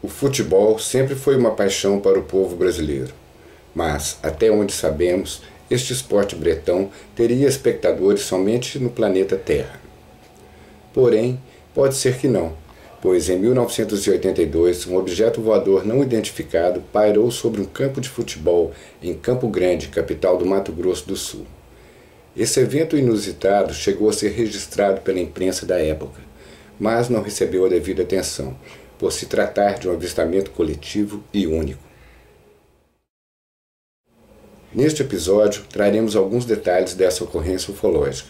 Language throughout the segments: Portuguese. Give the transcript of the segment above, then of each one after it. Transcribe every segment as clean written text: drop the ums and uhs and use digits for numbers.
O futebol sempre foi uma paixão para o povo brasileiro, mas, até onde sabemos, este esporte bretão teria espectadores somente no planeta Terra. Porém, pode ser que não, pois em 1982 um objeto voador não identificado pairou sobre um campo de futebol em Campo Grande, capital do Mato Grosso do Sul. Esse evento inusitado chegou a ser registrado pela imprensa da época, mas não recebeu a devida atenção, por se tratar de um avistamento coletivo e único. Neste episódio, traremos alguns detalhes dessa ocorrência ufológica.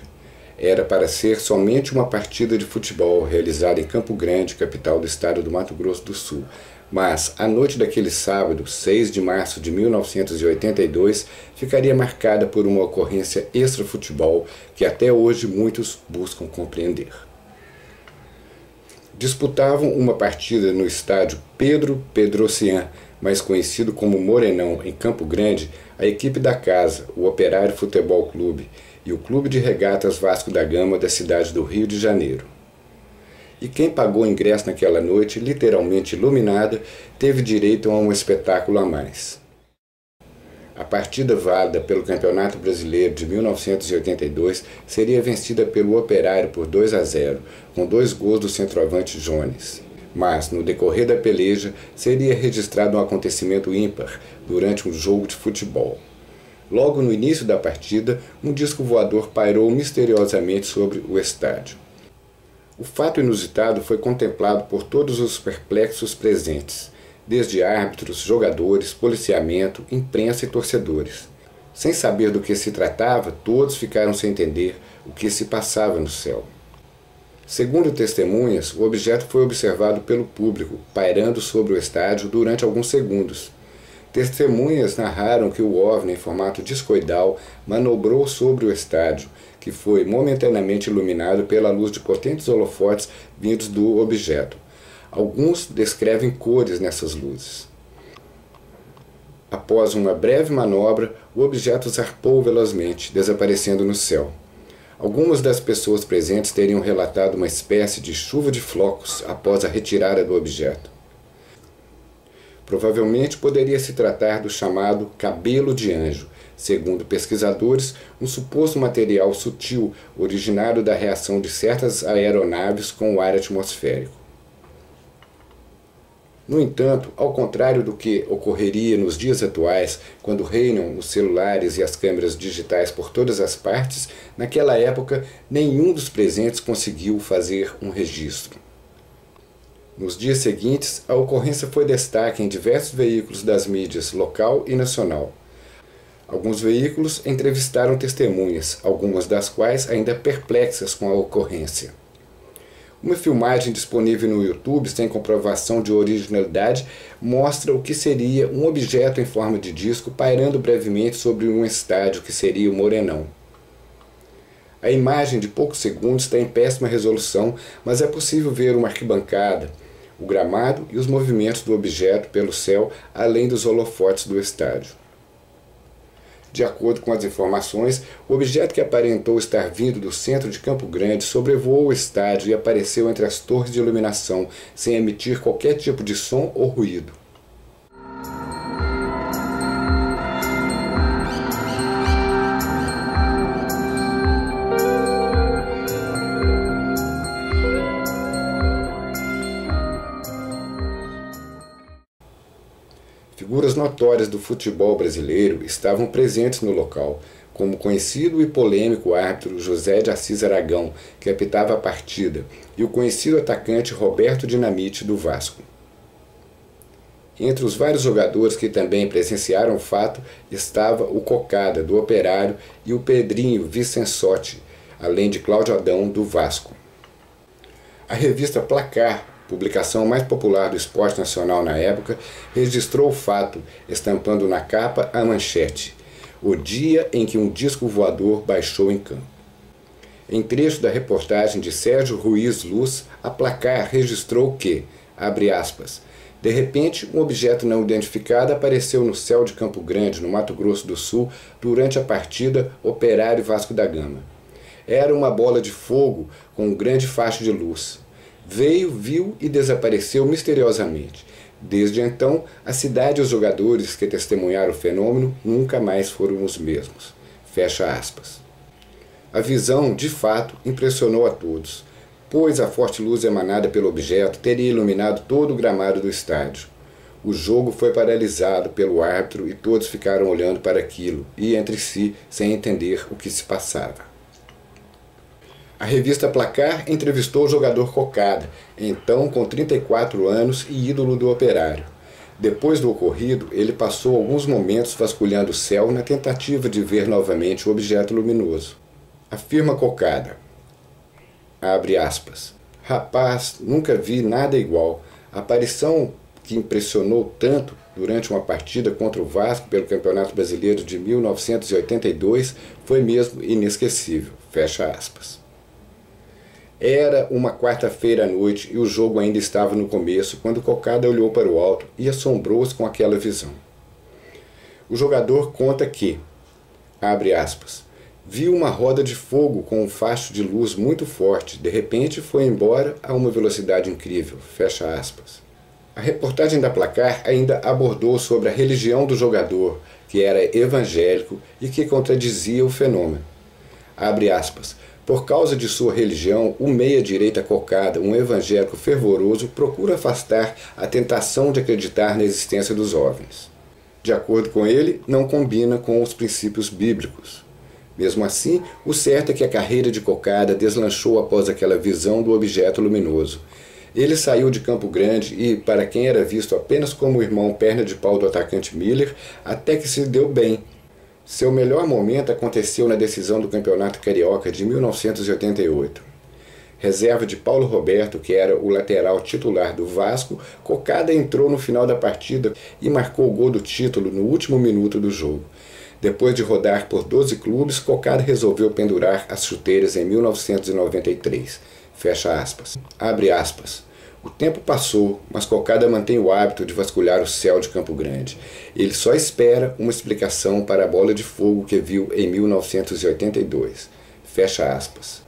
Era para ser somente uma partida de futebol realizada em Campo Grande, capital do estado do Mato Grosso do Sul, mas a noite daquele sábado, 6 de março de 1982, ficaria marcada por uma ocorrência extra-futebol que até hoje muitos buscam compreender. Disputavam uma partida no estádio Pedro Pedrocian, mais conhecido como Morenão, em Campo Grande, a equipe da casa, o Operário Futebol Clube, e o Clube de Regatas Vasco da Gama da cidade do Rio de Janeiro. E quem pagou ingresso naquela noite, literalmente iluminada, teve direito a um espetáculo a mais. A partida válida pelo Campeonato Brasileiro de 1982 seria vencida pelo Operário por 2-0, com 2 gols do centroavante Jones. Mas, no decorrer da peleja, seria registrado um acontecimento ímpar durante um jogo de futebol. Logo no início da partida, um disco voador pairou misteriosamente sobre o estádio. O fato inusitado foi contemplado por todos os perplexos presentes, desde árbitros, jogadores, policiamento, imprensa e torcedores. Sem saber do que se tratava, todos ficaram sem entender o que se passava no céu. Segundo testemunhas, o objeto foi observado pelo público, pairando sobre o estádio durante alguns segundos. Testemunhas narraram que o OVNI, em formato discoidal, manobrou sobre o estádio, que foi momentaneamente iluminado pela luz de potentes holofotes vindos do objeto. Alguns descrevem cores nessas luzes. Após uma breve manobra, o objeto zarpou velozmente, desaparecendo no céu. Algumas das pessoas presentes teriam relatado uma espécie de chuva de flocos após a retirada do objeto. Provavelmente poderia se tratar do chamado cabelo de anjo, segundo pesquisadores, um suposto material sutil originário da reação de certas aeronaves com o ar atmosférico. No entanto, ao contrário do que ocorreria nos dias atuais, quando reinam os celulares e as câmeras digitais por todas as partes, naquela época nenhum dos presentes conseguiu fazer um registro. Nos dias seguintes, a ocorrência foi destaque em diversos veículos das mídias local e nacional. Alguns veículos entrevistaram testemunhas, algumas das quais ainda perplexas com a ocorrência. Uma filmagem disponível no YouTube, sem comprovação de originalidade, mostra o que seria um objeto em forma de disco pairando brevemente sobre um estádio que seria o Morenão. A imagem de poucos segundos está em péssima resolução, mas é possível ver uma arquibancada, o gramado e os movimentos do objeto pelo céu, além dos holofotes do estádio. De acordo com as informações, o objeto que aparentou estar vindo do centro de Campo Grande sobrevoou o estádio e apareceu entre as torres de iluminação, sem emitir qualquer tipo de som ou ruído. Figuras notórias do futebol brasileiro estavam presentes no local, como o conhecido e polêmico árbitro José de Assis Aragão, que apitava a partida, e o conhecido atacante Roberto Dinamite, do Vasco. Entre os vários jogadores que também presenciaram o fato, estava o Cocada, do Operário, e o Pedrinho Vicensotti, além de Cláudio Adão, do Vasco. A revista Placar, publicação mais popular do esporte nacional na época, registrou o fato, estampando na capa a manchete: "O dia em que um disco voador baixou em campo". Em trecho da reportagem de Sérgio Ruiz Luz, a Placar registrou que, abre aspas, de repente um objeto não identificado apareceu no céu de Campo Grande, no Mato Grosso do Sul, durante a partida Operário Vasco da Gama. Era uma bola de fogo com um grande facho de luz. Veio, viu e desapareceu misteriosamente. Desde então, a cidade e os jogadores que testemunharam o fenômeno nunca mais foram os mesmos. Fecha aspas. A visão, de fato, impressionou a todos, pois a forte luz emanada pelo objeto teria iluminado todo o gramado do estádio. O jogo foi paralisado pelo árbitro e todos ficaram olhando para aquilo e entre si sem entender o que se passava. A revista Placar entrevistou o jogador Cocada, então com 34 anos e ídolo do Operário. Depois do ocorrido, ele passou alguns momentos vasculhando o céu na tentativa de ver novamente o objeto luminoso. Afirma Cocada, abre aspas, rapaz, nunca vi nada igual. A aparição que impressionou tanto durante uma partida contra o Vasco pelo Campeonato Brasileiro de 1982 foi mesmo inesquecível. Fecha aspas. Era uma quarta-feira à noite e o jogo ainda estava no começo quando Cocada olhou para o alto e assombrou-se com aquela visão. O jogador conta que, abre aspas, viu uma roda de fogo com um facho de luz muito forte, de repente foi embora a uma velocidade incrível. Fecha aspas. A reportagem da Placar ainda abordou sobre a religião do jogador, que era evangélico e que contradizia o fenômeno. Abre aspas. Por causa de sua religião, o meia-direita Cocada, um evangélico fervoroso, procura afastar a tentação de acreditar na existência dos OVNIs. De acordo com ele, não combina com os princípios bíblicos. Mesmo assim, o certo é que a carreira de Cocada deslanchou após aquela visão do objeto luminoso. Ele saiu de Campo Grande e, para quem era visto apenas como o irmão perna de pau do atacante Miller, até que se deu bem. Seu melhor momento aconteceu na decisão do Campeonato Carioca de 1988. Reserva de Paulo Roberto, que era o lateral titular do Vasco, Cocada entrou no final da partida e marcou o gol do título no último minuto do jogo. Depois de rodar por 12 clubes, Cocada resolveu pendurar as chuteiras em 1993. Fecha aspas. Abre aspas. O tempo passou, mas Cocada mantém o hábito de vasculhar o céu de Campo Grande. Ele só espera uma explicação para a bola de fogo que viu em 1982. Fecha aspas.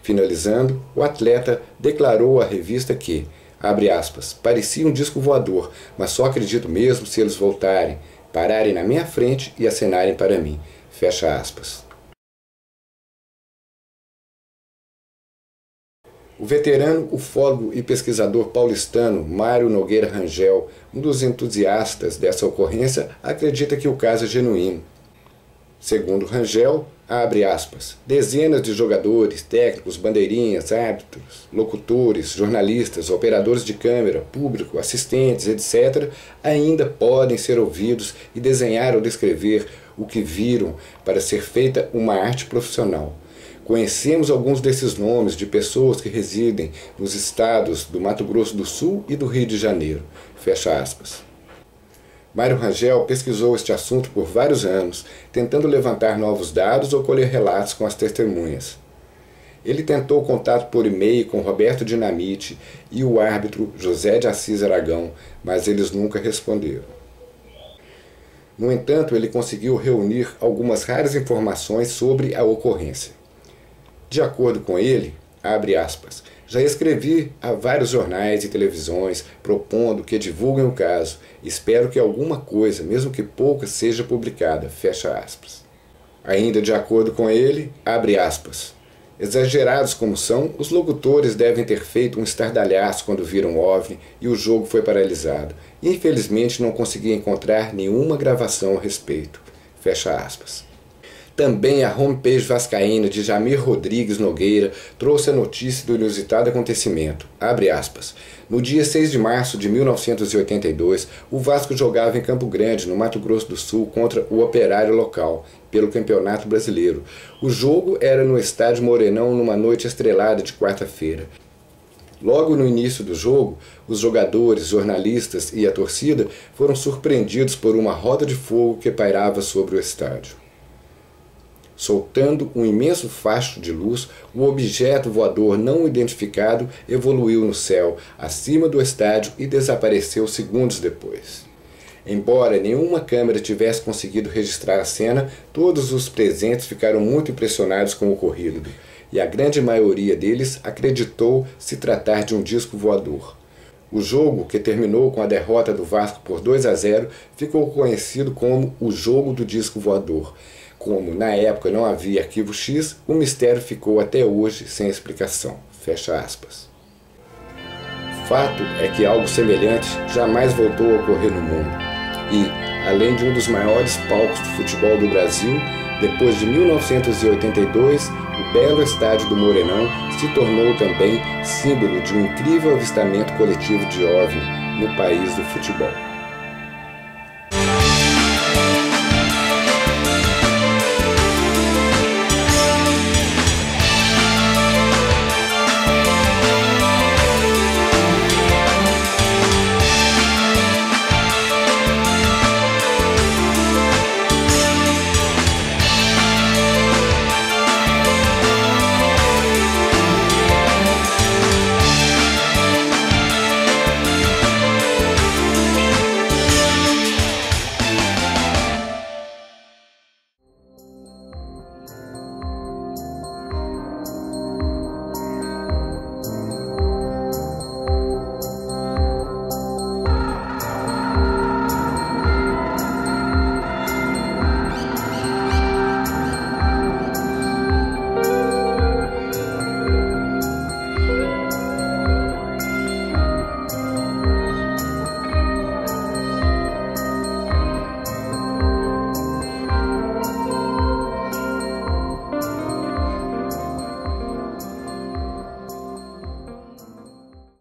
Finalizando, o atleta declarou à revista que, abre aspas, parecia um disco voador, mas só acredito mesmo se eles voltarem, pararem na minha frente e acenarem para mim. Fecha aspas. O veterano ufólogo e pesquisador paulistano Mário Nogueira Rangel, um dos entusiastas dessa ocorrência, acredita que o caso é genuíno. Segundo Rangel, abre aspas, dezenas de jogadores, técnicos, bandeirinhas, árbitros, locutores, jornalistas, operadores de câmera, público, assistentes, etc., ainda podem ser ouvidos e desenhar ou descrever o que viram para ser feita uma arte profissional. Conhecemos alguns desses nomes de pessoas que residem nos estados do Mato Grosso do Sul e do Rio de Janeiro. Fecha aspas. Mário Rangel pesquisou este assunto por vários anos, tentando levantar novos dados ou colher relatos com as testemunhas. Ele tentou contato por e-mail com Roberto Dinamite e o árbitro José de Assis Aragão, mas eles nunca responderam. No entanto, ele conseguiu reunir algumas raras informações sobre a ocorrência. De acordo com ele, abre aspas, já escrevi a vários jornais e televisões propondo que divulguem o caso. Espero que alguma coisa, mesmo que pouca, seja publicada. Fecha aspas. Ainda de acordo com ele, abre aspas, exagerados como são, os locutores devem ter feito um estardalhaço quando viram o OVNI e o jogo foi paralisado. Infelizmente não consegui encontrar nenhuma gravação a respeito. Fecha aspas. Também a homepage vascaína de Jamir Rodrigues Nogueira trouxe a notícia do inusitado acontecimento. Abre aspas. No dia 6 de março de 1982, o Vasco jogava em Campo Grande, no Mato Grosso do Sul, contra o Operário local, pelo Campeonato Brasileiro. O jogo era no estádio Morenão numa noite estrelada de quarta-feira. Logo no início do jogo, os jogadores, jornalistas e a torcida foram surpreendidos por uma roda de fogo que pairava sobre o estádio. Soltando um imenso facho de luz, o objeto voador não identificado evoluiu no céu, acima do estádio e desapareceu segundos depois. Embora nenhuma câmera tivesse conseguido registrar a cena, todos os presentes ficaram muito impressionados com o ocorrido, e a grande maioria deles acreditou se tratar de um disco voador. O jogo, que terminou com a derrota do Vasco por 2-0, ficou conhecido como o Jogo do Disco Voador. Como na época não havia arquivo X, o mistério ficou até hoje sem explicação. Fecha aspas. Fato é que algo semelhante jamais voltou a ocorrer no mundo. E, além de um dos maiores palcos do futebol do Brasil, depois de 1982, o belo estádio do Morenão se tornou também símbolo de um incrível avistamento coletivo de OVNI no país do futebol.